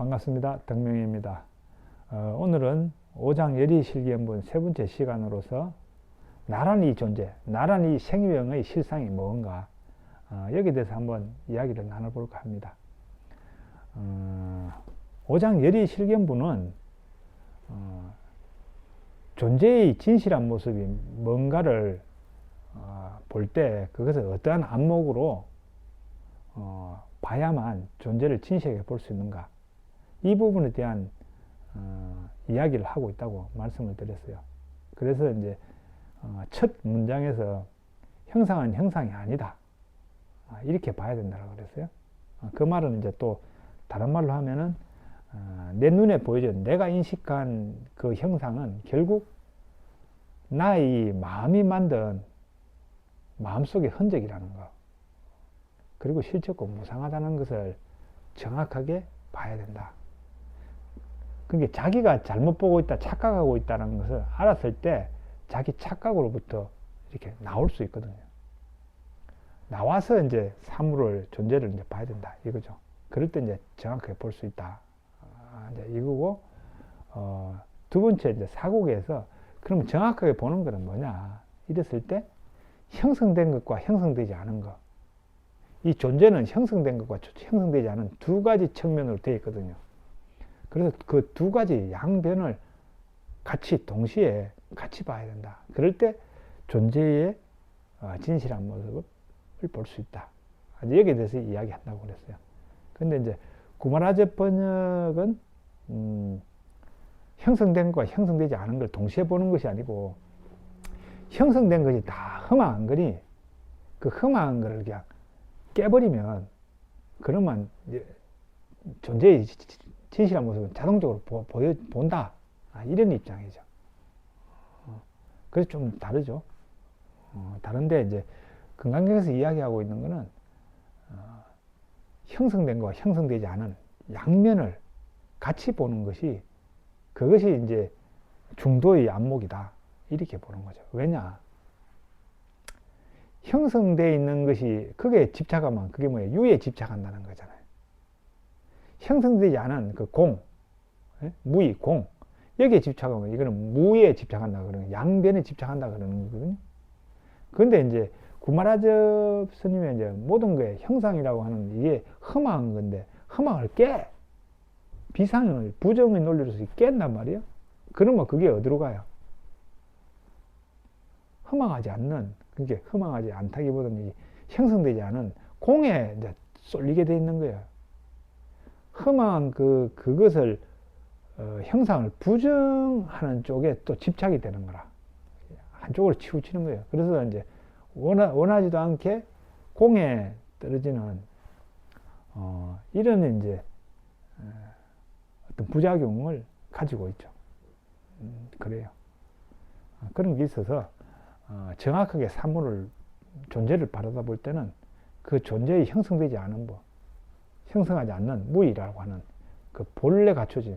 반갑습니다. 덕명입니다. 오늘은 5장 열의실기연분 세 번째 시간으로서 나란히 존재, 나란히 생명의 실상이 뭔가 여기에 대해서 한번 이야기를 나눠볼까 합니다. 5장 열의실기연분은 존재의 진실한 모습이 뭔가를 볼 때 그것을 어떠한 안목으로 봐야만 존재를 진실하게 볼 수 있는가, 이 부분에 대한 이야기를 하고 있다고 말씀을 드렸어요. 그래서 이제 첫 문장에서 형상은 형상이 아니다, 이렇게 봐야 된다고 그랬어요. 그 말은 이제 또 다른 말로 하면은 내 눈에 보여준 내가 인식한 그 형상은 결국 나의 마음이 만든 마음속의 흔적이라는 거, 그리고 실체고 무상하다는 것을 정확하게 봐야 된다. 그러니까 자기가 잘못 보고 있다, 착각하고 있다는 것을 알았을 때 자기 착각으로부터 이렇게 나올 수 있거든요. 나와서 이제 사물을, 존재를 이제 봐야 된다, 이거죠. 그럴 때 이제 정확하게 볼 수 있다, 이제 이거고, 두 번째 이제 사고계에서 그럼 정확하게 보는 것은 뭐냐, 이랬을 때 형성된 것과 형성되지 않은 것, 이 존재는 형성된 것과 형성되지 않은 두 가지 측면으로 되어 있거든요. 그래서 그 두 가지 양변을 같이 동시에 같이 봐야 된다. 그럴 때 존재의 진실한 모습을 볼 수 있다. 여기에 대해서 이야기한다고 그랬어요. 근데 이제 구마라제 번역은 형성된 것과 형성되지 않은 걸 동시에 보는 것이 아니고, 형성된 것이 다 허망한 거니 그 허망한 거를 그냥 깨버리면, 그러면 이제 존재의 진실한 모습은 자동적으로 본다, 이런 입장이죠. 그래서 좀 다르죠. 다른데 이제 금강경에서 이야기하고 있는 것은 형성된 것과 형성되지 않은 양면을 같이 보는 것이, 그것이 이제 중도의 안목이다, 이렇게 보는 거죠. 왜냐, 형성되어 있는 것이 그게 집착하면 그게 뭐예요? 유에 집착한다는 거잖아요. 형성되지 않은 그 공, 무의 공, 여기에 집착하면 이거는 무에 집착한다 그러는, 양변에 집착한다 그러는 거거든요. 그런데 이제 구마라접 스님의 이제 모든 거에 형상이라고 하는 이게 허망한 건데, 허망을 깨, 비상을, 부정의 논리로서 깬단 말이에요. 그러면 그게 어디로 가요? 허망하지 않는, 그게 허망하지 않다기보다는 형성되지 않은 공에 이제 쏠리게 돼 있는 거예요. 허망한 그것을 형상을 부정하는 쪽에 또 집착이 되는 거라, 한쪽으로 치우치는 거예요. 그래서 이제 원하지도 않게 공에 떨어지는 이런 이제 어떤 부작용을 가지고 있죠. 그래요. 그런 게 있어서 정확하게 사물을, 존재를 바라다 볼 때는 그 존재의 형성되지 않은 법, 형성하지 않는 무의라고 하는 그 본래 갖춰진,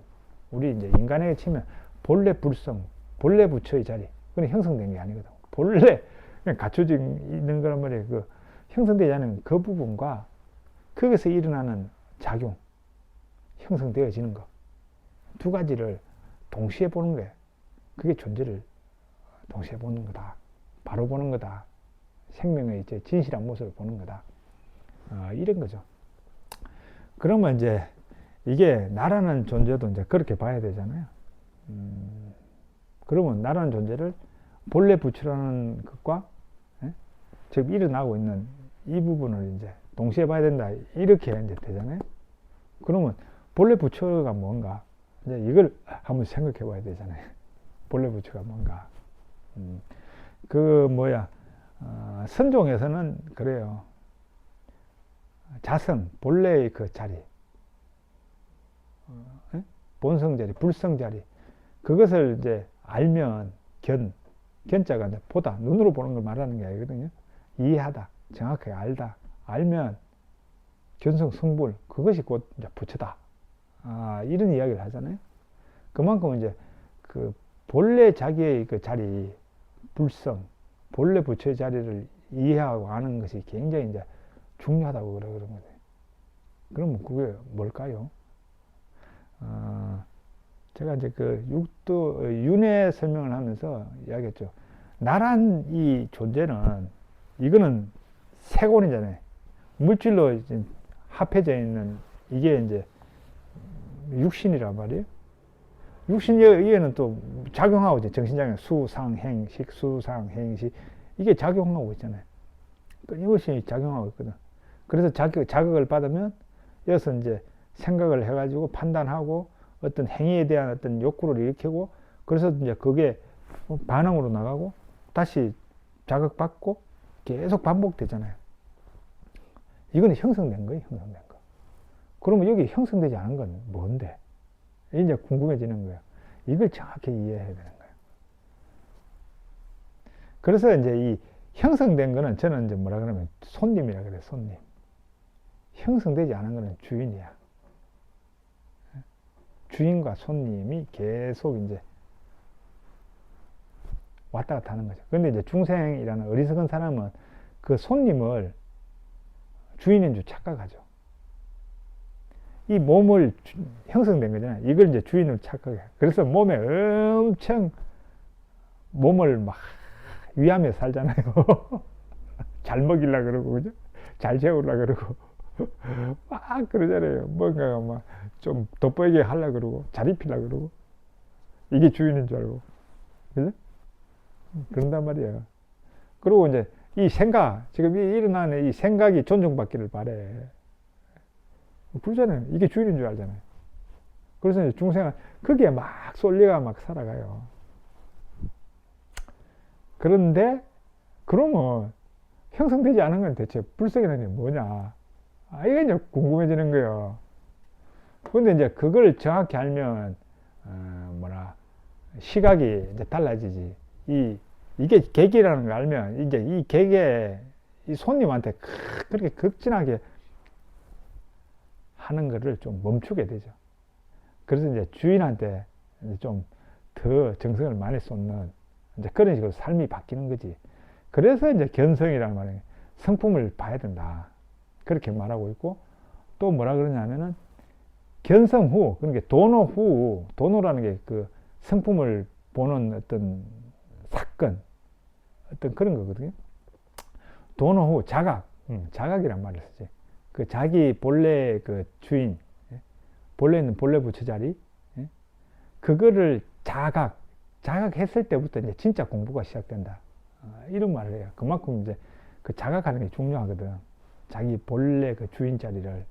우리 이제 인간에게 치면 본래 불성, 본래 부처의 자리, 그건 형성된 게 아니거든. 본래 그냥 갖춰져 있는 거란 말이에요. 그 형성되지 않은 그 부분과 거기서 일어나는 작용, 형성되어지는 것, 두 가지를 동시에 보는 거예요. 그게 존재를 동시에 보는 거다, 바로 보는 거다, 생명의 이제 진실한 모습을 보는 거다, 이런 거죠. 그러면 이제 이게 나라는 존재도 이제 그렇게 봐야 되잖아요. 그러면 나라는 존재를 본래 부처라는 것과 지금 일어나고 있는 이 부분을 이제 동시에 봐야 된다, 이렇게 이제 되잖아요. 그러면 본래 부처가 뭔가, 이제 이걸 한번 생각해 봐야 되잖아요. 본래 부처가 뭔가. 선종에서는 그래요. 자성, 본래의 그 자리, 본성 자리, 불성 자리, 그것을 이제 알면, 견자가 이제 보다, 눈으로 보는 걸 말하는 게 아니거든요. 이해하다, 정확하게 알다, 알면 견성 성불, 그것이 곧 이제 부처다, 이런 이야기를 하잖아요. 그만큼 이제 그 본래 자기의 그 자리, 불성, 본래 부처의 자리를 이해하고 아는 것이 굉장히 이제 중요하다고 그러는 거예요. 그러면 그게 뭘까요? 제가 이제 그 육도, 윤회 설명을 하면서 이야기했죠. 나란 이 존재는, 이거는 세곤이잖아요. 물질로 이제 합해져 있는 이게 이제 육신이란 말이에요. 육신 위에는 또 작용하고 있죠. 정신작용, 수상행식, 수상행식. 이게 작용하고 있잖아요. 이것이 작용하고 있거든. 그래서 자극을 받으면 여기서 이제 생각을 해가지고 판단하고 어떤 행위에 대한 어떤 욕구를 일으키고, 그래서 이제 그게 반응으로 나가고 다시 자극받고 계속 반복되잖아요. 이거는 형성된 거예요, 형성된 거. 그러면 여기 형성되지 않은 건 뭔데? 이제 궁금해지는 거예요. 이걸 정확히 이해해야 되는 거예요. 그래서 이제 이 형성된 거는 저는 이제 뭐라 그러면 손님이라 그래요, 손님. 형성되지 않은 거는 주인이야. 주인과 손님이 계속 이제 왔다 갔다 하는 거죠. 근데 이제 중생이라는 어리석은 사람은 그 손님을 주인인 줄 착각하죠. 이 몸을 형성된 거잖아요. 이걸 이제 주인으로 착각해. 그래서 몸에 엄청 몸을 막 위하며 살잖아요. 잘 먹이려고 그러고, 그죠? 잘 재우려고 그러고. 막 그러잖아요. 뭔가 막 좀 돋보이게 하려고 그러고, 잘 입히려고 그러고. 이게 주인인 줄 알고. 그죠? 그런단 말이에요. 그리고 이제 이 생각, 지금 일어나는 이 생각이 존중받기를 바래. 그러잖아요. 이게 주인인 줄 알잖아요. 그래서 이제 중생은 거기에 막 쏠려가 막 살아가요. 그런데, 그러면 형성되지 않은 건 대체 불성이라는 게 뭐냐? 이게 이제 궁금해지는 거예요. 근데 이제 그걸 정확히 알면, 시각이 이제 달라지지. 이게 객이라는 걸 알면, 이제 이 객에, 이 손님한테 그렇게 극진하게 하는 거를 좀 멈추게 되죠. 그래서 이제 주인한테 좀 더 정성을 많이 쏟는 이제 그런 식으로 삶이 바뀌는 거지. 그래서 이제 견성이라는 말이에요. 성품을 봐야 된다. 그렇게 말하고 있고, 또 뭐라 그러냐면은 견성 후, 그러니까 도노 후, 도노라는 게 그 성품을 보는 어떤 사건, 어떤 그런 거거든요. 도노 후 자각, 자각이란 말을 쓰지. 그 자기 본래 그 주인, 본래 있는 본래 부처 자리, 그거를 자각했을 때부터 이제 진짜 공부가 시작된다. 이런 말을 해요. 그만큼 이제 그 자각하는 게 중요하거든. 자기 본래 그 주인 자리를.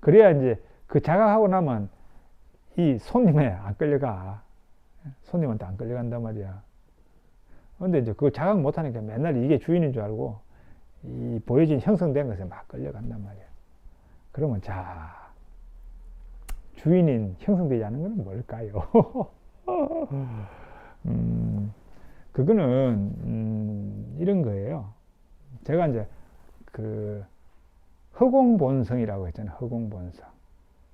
그래야 이제 그 자각하고 나면 이 손님에 안 끌려가. 손님한테 안 끌려간단 말이야. 근데 이제 그 자각 못하니까 맨날 이게 주인인 줄 알고 이 보여진 형성된 것에 막 끌려간단 말이야. 그러면 자, 주인인 형성되지 않은 것은 뭘까요? 그거는 이런 거예요. 제가 이제 그 허공본성이라고 했잖아요. 허공본성.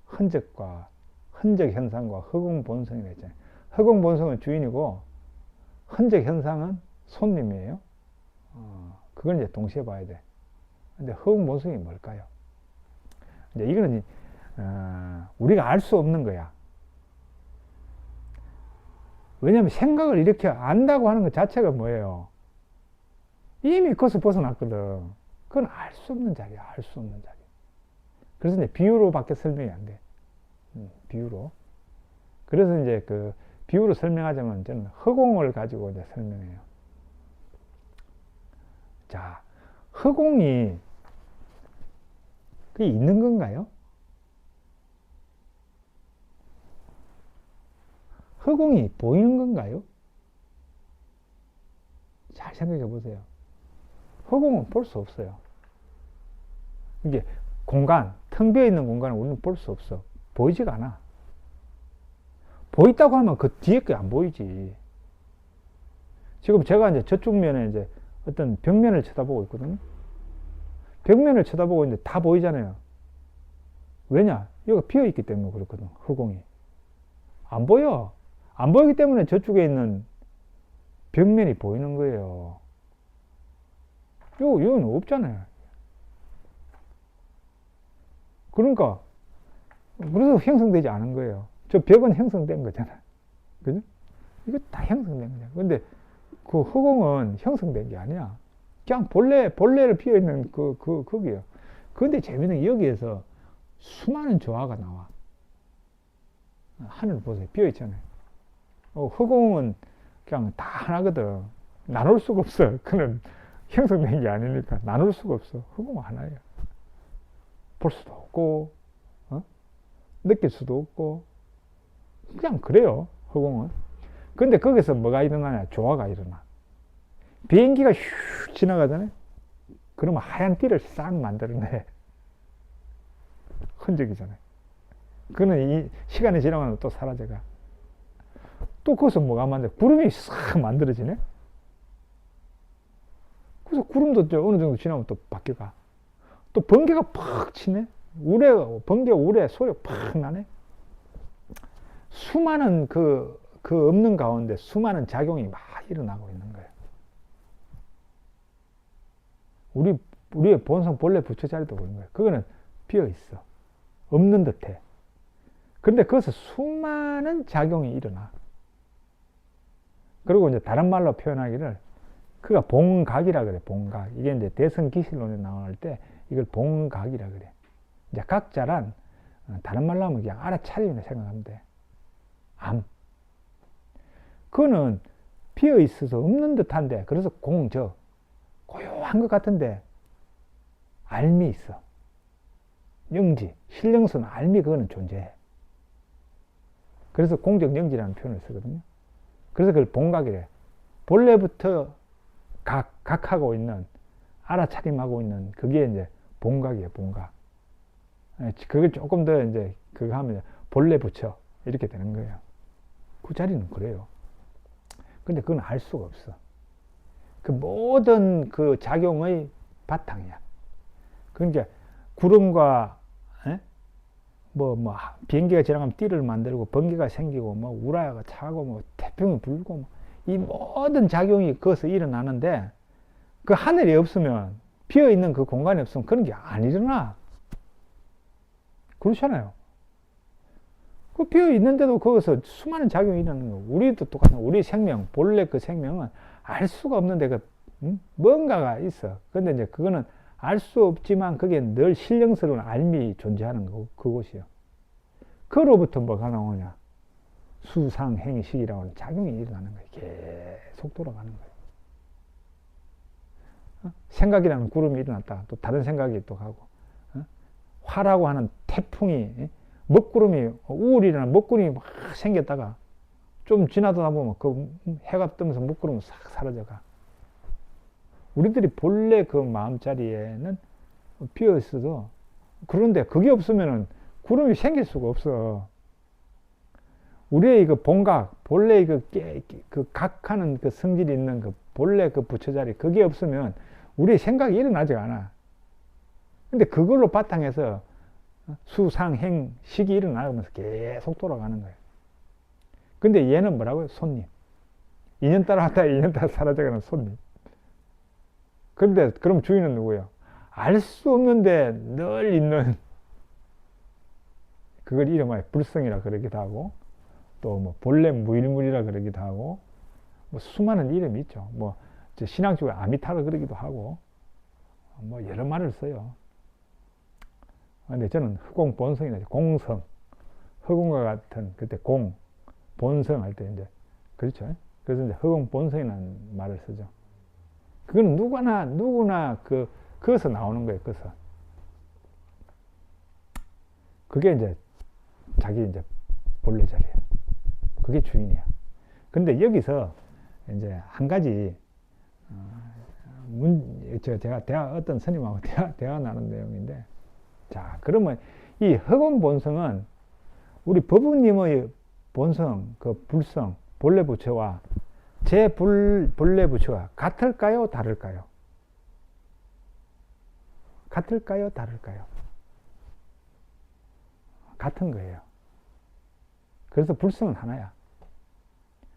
흔적 현상과 허공본성이라고 했잖아요. 허공본성은 주인이고 흔적 현상은 손님이에요. 그걸 이제 동시에 봐야 돼. 근데 허공본성이 뭘까요? 이제 이거는 우리가 알 수 없는 거야. 왜냐하면 생각을 이렇게 안다고 하는 것 자체가 뭐예요? 이미 거기서 벗어났거든. 그건 알 수 없는 자리야. 알 수 없는 자리. 그래서 이제 비유로밖에 설명이 안 돼. 비유로. 그래서 이제 그 비유로 설명하자면 저는 허공을 가지고 이제 설명해요. 자, 허공이 그게 있는 건가요? 허공이 보이는 건가요? 잘 생각해 보세요. 허공은 볼 수 없어요. 이게 공간, 텅 비어 있는 공간을 우리는 볼 수 없어. 보이지가 않아. 보인다고 하면 그 뒤에 게 안 보이지. 지금 제가 이제 저쪽 면에 이제 어떤 벽면을 쳐다보고 있거든요. 벽면을 쳐다보고 있는데 다 보이잖아요. 왜냐? 여기가 비어 있기 때문에 그렇거든. 허공이. 안 보여. 안 보이기 때문에 저쪽에 있는 벽면이 보이는 거예요. 여기는 없잖아요. 그러니까 그래서 형성되지 않은 거예요. 저 벽은 형성된 거잖아요. 그죠? 이거 다 형성된 거잖아요. 근데 그 허공은 형성된 게 아니야. 그냥 본래를 피어있는 거기에요. 그런데 재미는 여기에서 수많은 조화가 나와. 하늘 보세요. 비어있잖아요. 허공은 그냥 다 하나거든. 나눌 수가 없어. 그는 형성된 게 아니니까 나눌 수가 없어. 허공은 하나예요. 볼 수도 없고, 느낄 수도 없고, 그냥 그래요. 허공은. 근데 거기서 뭐가 일어나냐? 조화가 일어나. 비행기가 슉 지나가잖아요. 그러면 하얀 띠를 싹 만들어내. 흔적이잖아요. 그는 이 시간이 지나면 또 사라져가. 또 거기서 뭐가 만들어? 구름이 싹 만들어지네? 그래서 구름도 어느 정도 지나면 또 바뀌어가. 또 번개가 팍 치네? 번개 우레 소리가 팍 나네? 수많은 그 없는 가운데 수많은 작용이 막 일어나고 있는 거예요. 우리의 본성 본래 부처 자리도 그런 거예요. 그거는 비어 있어. 없는 듯해. 그런데 거기서 수많은 작용이 일어나. 그리고 이제 다른 말로 표현하기를 그가 봉각이라 그래. 봉각. 이게 이제 대성기실론에 나올 때 이걸 봉각이라 그래. 이제 각자란 다른 말로 하면 그냥 알아차리는 생각하면 돼. 암. 그거는 비어 있어서 없는 듯한데 그래서 고요한 것 같은데 알미 있어. 영지, 신령선 알미 그거는 존재해. 그래서 공적영지라는 표현을 쓰거든요. 그래서 그걸 봉각이래. 본래부터 각하고 있는, 알아차림하고 있는 그게 이제 봉각이에요, 봉각. 그걸 조금 더 이제 그거 하면 본래 부처 이렇게 되는 거예요. 그 자리는 그래요. 근데 그건 알 수가 없어. 그 모든 그 작용의 바탕이야. 그러니까 구름과 비행기가 지나가면 띠를 만들고 번개가 생기고 우라가 차고 태풍이 불고 이 모든 작용이 거기서 일어나는데 그 하늘이 없으면 비어있는 그 공간이 없으면 그런 게 안 일어나. 그렇잖아요. 그 비어있는데도 거기서 수많은 작용이 일어나는 거. 우리도 똑같은 우리 생명, 본래 그 생명은 알 수가 없는데 뭔가가 있어. 근데 이제 그거는 알 수 없지만 그게 늘 신령스러운 알미 존재하는 거, 그곳이요. 그로부터 뭐가 나오냐? 수상행식이라고 하는 작용이 일어나는 거예요. 계속 돌아가는 거예요. 생각이라는 구름이 일어났다가 또 다른 생각이 또 가고, 화라고 하는 태풍이, 먹구름이, 우울이라는 먹구름이 막 생겼다가 좀 지나다 보면 그 해가 뜨면서 먹구름은 싹 사라져가. 우리들이 본래 그 마음자리에는 비어 있어도 그런데 그게 없으면은 구름이 생길 수가 없어. 우리의 그 본각, 본래 그 각하는 그 성질이 있는 그 본래 그 부처자리, 그게 없으면 우리의 생각이 일어나지 않아. 근데 그걸로 바탕해서 수상행, 식이 일어나면서 계속 돌아가는 거예요. 근데 얘는 뭐라고요? 손님. 2년 따라 왔다가 2년 따라 사라져가는 손님. 그런데 그럼 주인은 누구예요? 알 수 없는데 늘 있는 그걸 이름하여 불성이라 그러기도 하고 또 본래 무일물이라 그러기도 하고 수많은 이름이 있죠. 신앙적으로 아미타라 그러기도 하고 여러 말을 써요. 근데 저는 흑공 본성이나 공성, 흑공과 같은 그때 본성 할 때 이제 그렇죠. 그래서 이제 흑공 본성이라는 말을 쓰죠. 그건 누구나 거기서 나오는 거예요. 거기서. 그게 이제 자기 이제 본래 자리예요. 그게 주인이야. 근데 여기서 이제 한 가지 제가 어떤 스님하고 대화 나눈 내용인데, 자 그러면 이 흑원 본성은 우리 법부님의 본성, 그 불성, 본래 부처와 제 본래 부처가 같을까요? 다를까요? 같을까요? 다를까요? 같은 거예요. 그래서 불성은 하나야.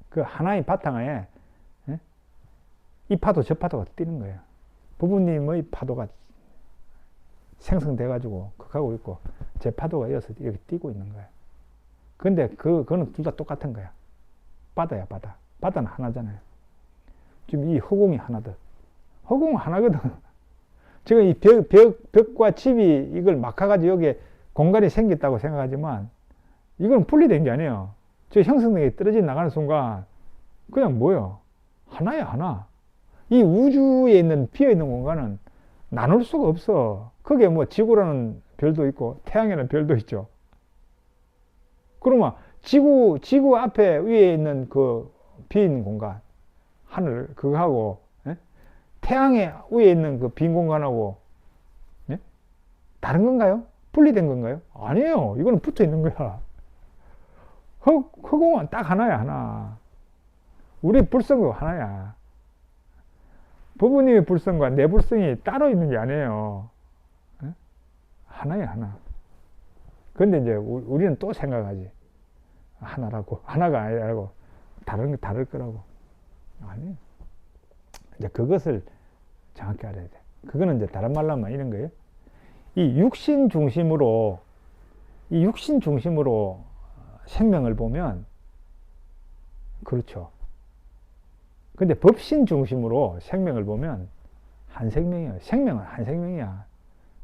그 하나의 바탕에 이 파도 저 파도가 뛰는 거예요. 부부님의 파도가 생성돼 가지고 극하고 있고 제 파도가 이어서 이렇게 뛰고 있는 거야. 근데 그거는 둘 다 똑같은 거야. 바다야, 바다. 바다는 하나잖아요. 지금 이 허공이 하나다. 허공은 하나거든. 지금 이 벽과 집이 이걸 막아가지고 여기에 공간이 생겼다고 생각하지만 이건 분리된 게 아니에요. 저 형성된 게 떨어져 나가는 순간 그냥 뭐예요? 하나야, 하나. 이 우주에 있는 비어있는 공간은 나눌 수가 없어. 그게 뭐 지구라는 별도 있고 태양이라는 별도 있죠. 그러면 지구 앞에 위에 있는 그 비어있는 공간, 하늘, 그거하고, 예? 태양의 위에 있는 그 빈 공간하고, 예? 다른 건가요? 분리된 건가요? 아니에요. 이거는 붙어 있는 거야. 허공은 딱 하나야, 하나. 우리 불성도 하나야. 부모님의 불성과 내 불성이 따로 있는 게 아니에요. 예? 하나야, 하나. 근데 이제 우리는 또 생각하지. 하나라고. 하나가 아니라고. 다를 거라고. 아니에요. 이제 그것을 정확히 알아야 돼. 그거는 이제 다른 말로 하면 이런 거예요. 이 육신 중심으로 생명을 보면, 그렇죠. 근데 법신 중심으로 생명을 보면 한 생명이에요. 생명은 한 생명이야.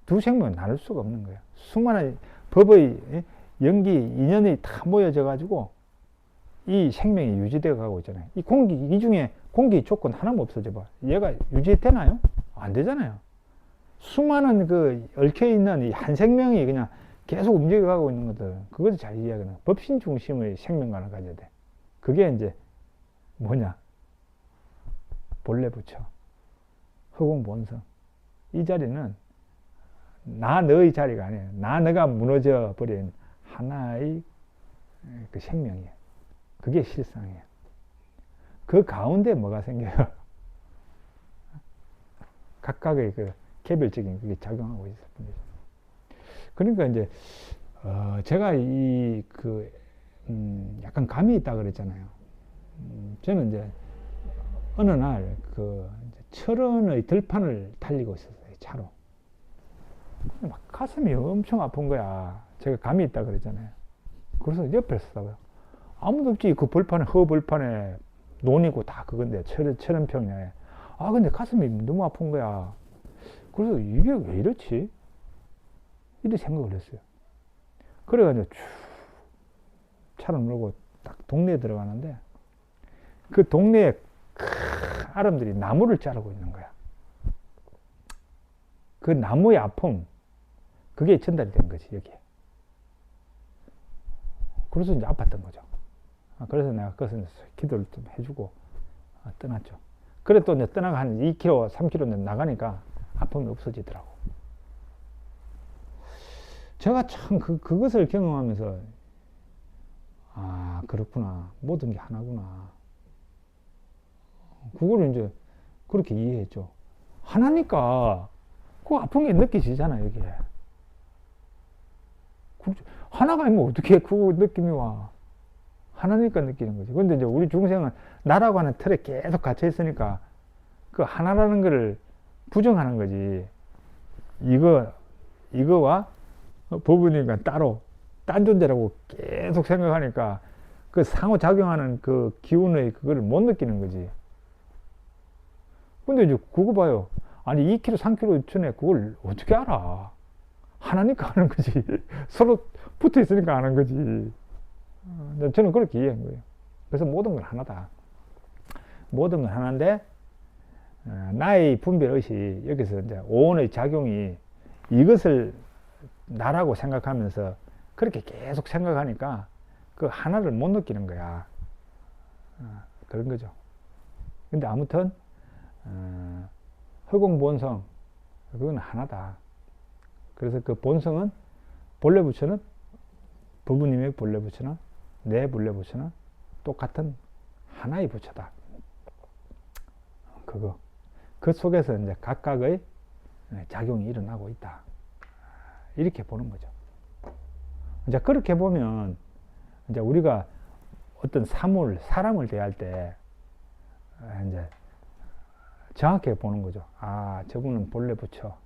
두 생명은 나눌 수가 없는 거예요. 수많은 법의 연기, 인연이 다 모여져 가지고 이 생명이 유지되어 가고 있잖아요. 이 중에 공기 조건 하나만 없어져 봐. 얘가 유지되나요? 안 되잖아요. 수많은 그 얽혀있는 이 한 생명이 그냥 계속 움직여 가고 있는 것들. 그것을 잘 이해하거든. 법신 중심의 생명관을 가져야 돼. 그게 이제 뭐냐? 본래 부처. 허공 본성. 이 자리는 나 너의 자리가 아니에요. 나 너가 무너져 버린 하나의 그 생명이에요. 그게 실상이에요. 그 가운데 뭐가 생겨요? 각각의 그 개별적인 그게 작용하고 있을 뿐이죠. 그러니까 이제 제가 약간 감이 있다 그랬잖아요. 저는 이제 어느 날 철원의 들판을 달리고 있었어요. 차로. 막 가슴이 엄청 아픈 거야. 제가 감이 있다 그랬잖아요. 그래서 옆에 서다가 아무도 없지. 그 벌판에, 허벌판에 논이고 다 그건데, 철원평야에. 근데 가슴이 너무 아픈 거야. 그래서 이게 왜 이렇지? 이렇게 생각을 했어요. 그래가지고 쭉 차를 몰고 딱 동네에 들어가는데, 그 동네에 사람들이 나무를 자르고 있는 거야. 그 나무의 아픔, 그게 전달이 된 거지, 여기에. 그래서 이제 아팠던 거죠. 그래서 내가 그것을 기도를 좀 해주고 떠났죠. 그래 또 이제 떠나가 한 2km, 3km 나가니까 아픔이 없어지더라고. 제가 참 그것을 경험하면서 그렇구나. 모든 게 하나구나. 그거를 이제 그렇게 이해했죠. 하나니까 그 아픈 게 느껴지잖아, 여기에. 하나가 아니면 어떻게 그 느낌이 와. 하나니까 느끼는 거지. 근데 이제 우리 중생은 나라고 하는 틀에 계속 갇혀 있으니까 그 하나라는 거를 부정하는 거지. 이거와 법은이가 따로 딴 존재라고 계속 생각하니까 그 상호작용하는 그 기운의 그거를 못 느끼는 거지. 근데 이제 그거 봐요. 아니 2km, 3km 전에 그걸 어떻게 알아? 하나니까 아는 거지. 서로 붙어 있으니까 아는 거지. 저는 그렇게 이해한 거예요. 그래서 모든 건 하나다. 모든 건 하나인데 나의 분별의식, 여기서 이제 오온의 작용이 이것을 나라고 생각하면서 그렇게 계속 생각하니까 그 하나를 못 느끼는 거야. 그런 거죠. 근데 아무튼 허공본성, 그건 하나다. 그래서 그 본성은 본래 부처는 부부님의 본래 부처나 내 본래 부처는 똑같은 하나의 부처다. 그 속에서 이제 각각의 작용이 일어나고 있다. 이렇게 보는 거죠. 이제 그렇게 보면 이제 우리가 어떤 사람을 대할 때 이제 정확하게 보는 거죠. 저분은 본래 부처,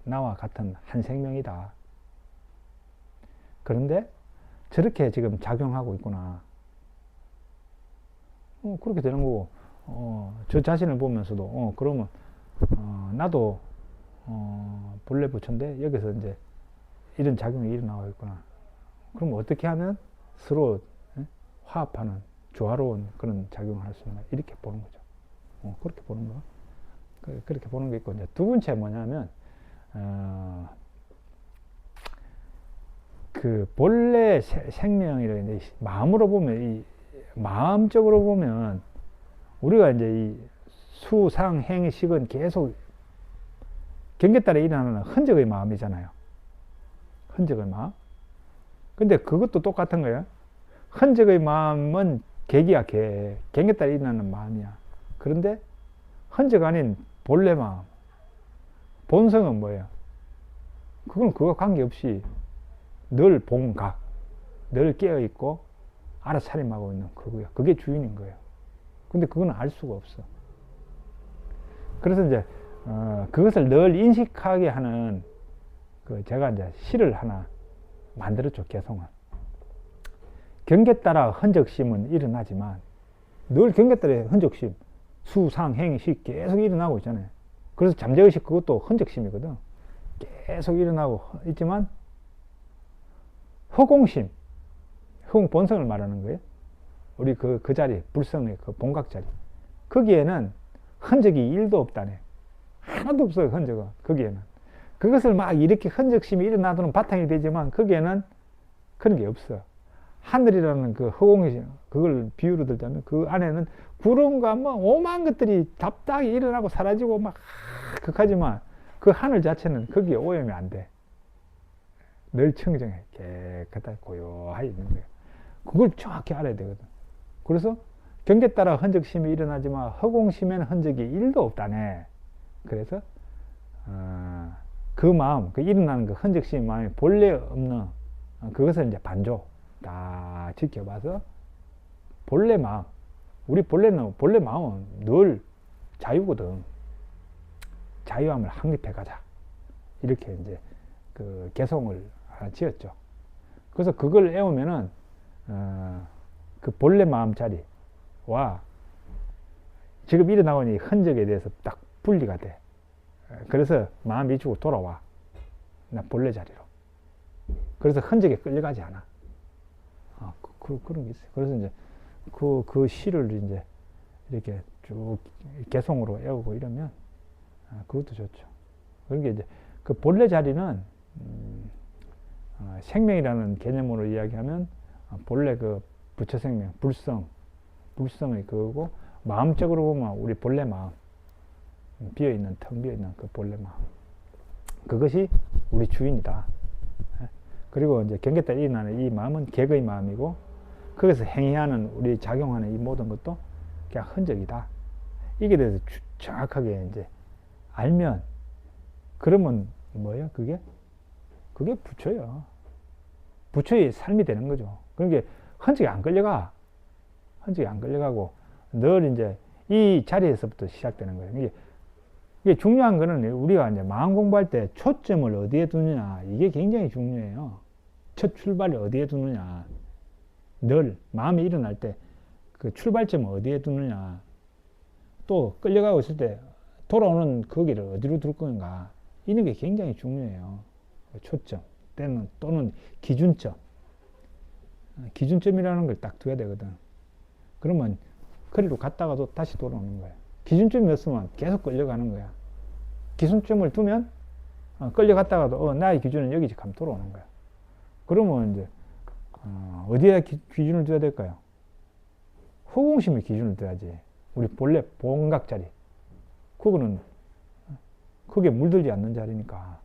나와 같은 한 생명이다. 그런데 저렇게 지금 작용하고 있구나. 그렇게 되는 거고, 저 자신을 보면서도, 그러면, 나도, 본래 부처인데, 여기서 이제 이런 작용이 일어나고 있구나. 그럼 어떻게 하면 서로 화합하는, 조화로운 그런 작용을 할 수 있나. 이렇게 보는 거죠. 그렇게 보는 거. 그렇게 보는 게 있고, 이제 두 번째 뭐냐면, 그 본래 생명이라 마음으로 보면, 이 마음적으로 보면, 우리가 이제 이 수상 행식은 계속 경계 따라 일어나는 흔적의 마음이잖아요. 흔적의 마음. 근데 그것도 똑같은 거예요. 흔적의 마음은 객이야, 객. 경계 따라 일어나는 마음이야. 그런데 흔적 아닌 본래 마음, 본성은 뭐예요? 그건 그거 관계없이 늘 본각, 늘 깨어있고 알아차림하고 있는 그거야. 그게 주인인 거예요. 근데 그건 알 수가 없어. 그래서 이제 그것을 늘 인식하게 하는 제가 이제 시를 하나 만들었죠. 개성은 경계 따라 흔적심은 일어나지만 늘 경계 따라 흔적심, 수상 행식 계속 일어나고 있잖아요. 그래서 잠재의식 그것도 흔적심이거든. 계속 일어나고 있지만 허공심, 허공 본성을 말하는 거예요. 우리 그 자리, 불성의 그 본각 자리. 거기에는 흔적이 1도 없다네. 하나도 없어요, 흔적은. 거기에는. 그것을 막 이렇게 흔적심이 일어나도록 바탕이 되지만 거기에는 그런 게 없어. 하늘이라는 그 허공이, 그걸 비유로 들자면 그 안에는 구름과 뭐 오만 것들이 답답하게 일어나고 사라지고 막 극하지만 그 하늘 자체는 거기에 오염이 안 돼. 늘 청정해. 깨끗하게 고요하게 있는 거예요. 그걸 정확히 알아야 되거든. 그래서 경계 따라 흔적심이 일어나지만 허공심에는 흔적이 1도 없다네. 그래서 그 마음, 그 일어나는 그 흔적심 마음이 본래 없는 그것을 이제 반조 다 지켜봐서 본래 마음, 우리 본래 마음은 늘 자유거든. 자유함을 확립해 가자. 이렇게 이제 그 개성을 지었죠. 그래서 그걸 애우면은 그 본래 마음 자리와 지금 일어나고 있는 이 흔적에 대해서 딱 분리가 돼. 그래서 마음이 이쪽으로 돌아와. 나 본래 자리로. 그래서 흔적에 끌려가지 않아. 그런 게 있어요. 그래서 이제 그 시를 이제 이렇게 쭉 개성으로 애우고 이러면 그것도 좋죠. 그러니까 이제 그 본래 자리는 생명이라는 개념으로 이야기하면 본래 그 부처 생명, 불성의 그거고 마음적으로 보면 우리 본래 마음, 비어있는, 텅 비어있는 그 본래 마음. 그것이 우리 주인이다. 그리고 이제 경계 따라 일어나는 이 마음은 객의 마음이고 거기서 행위하는 우리 작용하는 이 모든 것도 그냥 흔적이다. 이게 대해서 정확하게 이제 알면 그러면 뭐예요? 그게 부처예요. 부처의 삶이 되는 거죠. 그러니까 흔적이 안 끌려가. 흔적이 안 끌려가고 늘 이제 이 자리에서부터 시작되는 거예요. 이게 중요한 거는 우리가 이제 마음 공부할 때 초점을 어디에 두느냐. 이게 굉장히 중요해요. 첫 출발을 어디에 두느냐. 늘 마음이 일어날 때 그 출발점을 어디에 두느냐. 또 끌려가고 있을 때 돌아오는 거기를 어디로 둘 건가. 이런 게 굉장히 중요해요. 초점 또는 기준점. 기준점이라는 걸 딱 둬야 되거든. 그러면 거리로 갔다가도 다시 돌아오는 거예요. 기준점이 없으면 계속 끌려가는 거야. 기준점을 두면 끌려갔다가도 나의 기준은 여기지 하면 돌아오는 거야. 그러면 이제 어디에 기준을 둬야 될까요? 허공심의 기준을 둬야지. 우리 본래 본각 자리. 그거는 그게 물들지 않는 자리니까.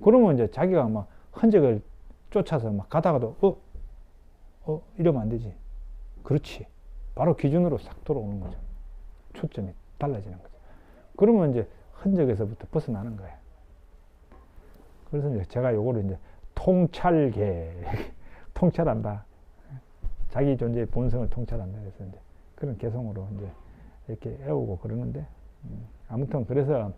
그러면 이제 자기가 막 흔적을 쫓아서 막 가다가도 이러면 안 되지. 그렇지. 바로 기준으로 싹 돌아오는 거죠. 초점이 달라지는 거죠. 그러면 이제 흔적에서부터 벗어나는 거예요. 그래서 이제 제가 요거를 이제 통찰한다. 자기 존재의 본성을 통찰한다. 그래서 이제 그런 개성으로 이제 이렇게 애우고 그러는데, 아무튼 그래서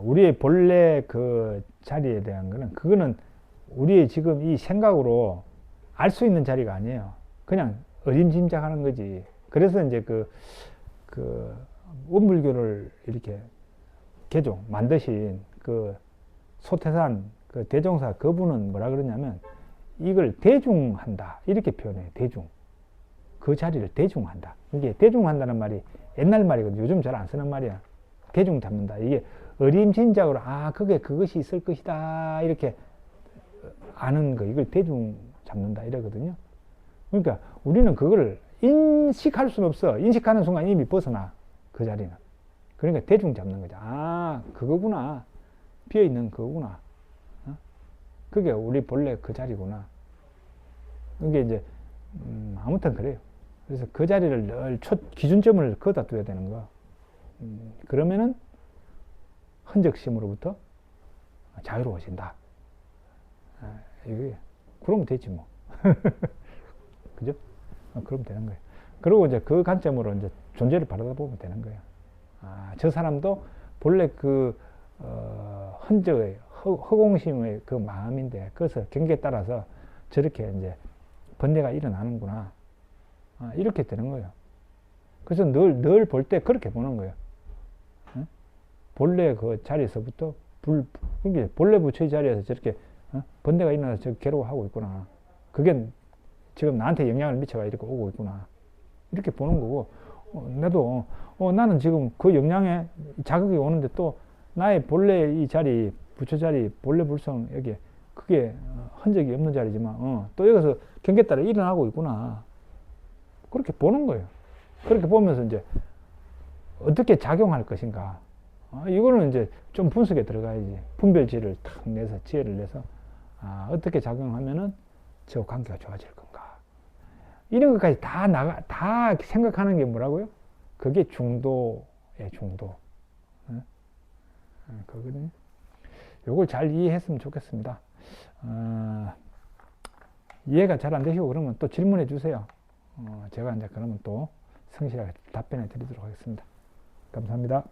우리의 본래 그 자리에 대한 거는 그거는 우리의 지금 이 생각으로 알 수 있는 자리가 아니에요. 그냥 어림짐작하는 거지. 그래서 이제 그 원불교를 이렇게 개종 만드신 그 소태산 그 대종사 그분은 뭐라 그러냐면 이걸 대중한다 이렇게 표현해요. 대중. 그 자리를 대중한다. 이게 대중한다는 말이 옛날 말이거든. 요즘 잘 안 쓰는 말이야. 대중 잡는다. 이게 어림짐작으로 그게 그것이 있을 것이다 이렇게 아는 거 이걸 대중 잡는다 이러거든요. 그러니까 우리는 그거를 인식할 수는 없어. 인식하는 순간 이미 벗어나 그 자리는. 그러니까 대중 잡는 거죠. 그거구나. 비어있는 그거구나. 그게 우리 본래 그 자리구나. 이게 이제 아무튼 그래요. 그래서 그 자리를 늘 기준점을 거다 둬야 되는 거. 그러면은 흔적심으로부터 자유로워진다. 이게 그러면 되지 뭐. 그죠? 그러면 되는 거예요. 그리고 이제 그 관점으로 이제 존재를 바라다 보면 되는 거예요. 저 사람도 본래 그 흔적의 허공심의 그 마음인데 그래서 경계에 따라서 저렇게 이제 번뇌가 일어나는구나. 이렇게 되는 거예요. 그래서 늘 볼 때 그렇게 보는 거예요. 응? 본래 그 자리에서부터 본래 부처의 자리에서 저렇게 번뇌가 일어나서 저렇게 괴로워하고 있구나. 그게 지금 나한테 영향을 미쳐가 이렇게 오고 있구나. 이렇게 보는 거고, 나도, 나는 지금 그 영향에 자극이 오는데 또 나의 본래 이 자리, 부처 자리, 본래 불성, 여기, 그게 흔적이 없는 자리지만, 또 여기서 경계 따라 일어나고 있구나. 그렇게 보는 거예요. 그렇게 보면서 이제 어떻게 작용할 것인가. 이거는 이제 좀 분석에 들어가야지. 분별지를 탁 내서, 지혜를 내서, 어떻게 작용하면은 저 관계가 좋아질 건가. 이런 것까지 다 생각하는 게 뭐라고요? 그게 중도예, 중도. 그거든요. 요걸 잘 이해했으면 좋겠습니다. 이해가 잘 안 되시고 그러면 또 질문해 주세요. 제가 이제 그러면 또 성실하게 답변해 드리도록 하겠습니다. 감사합니다.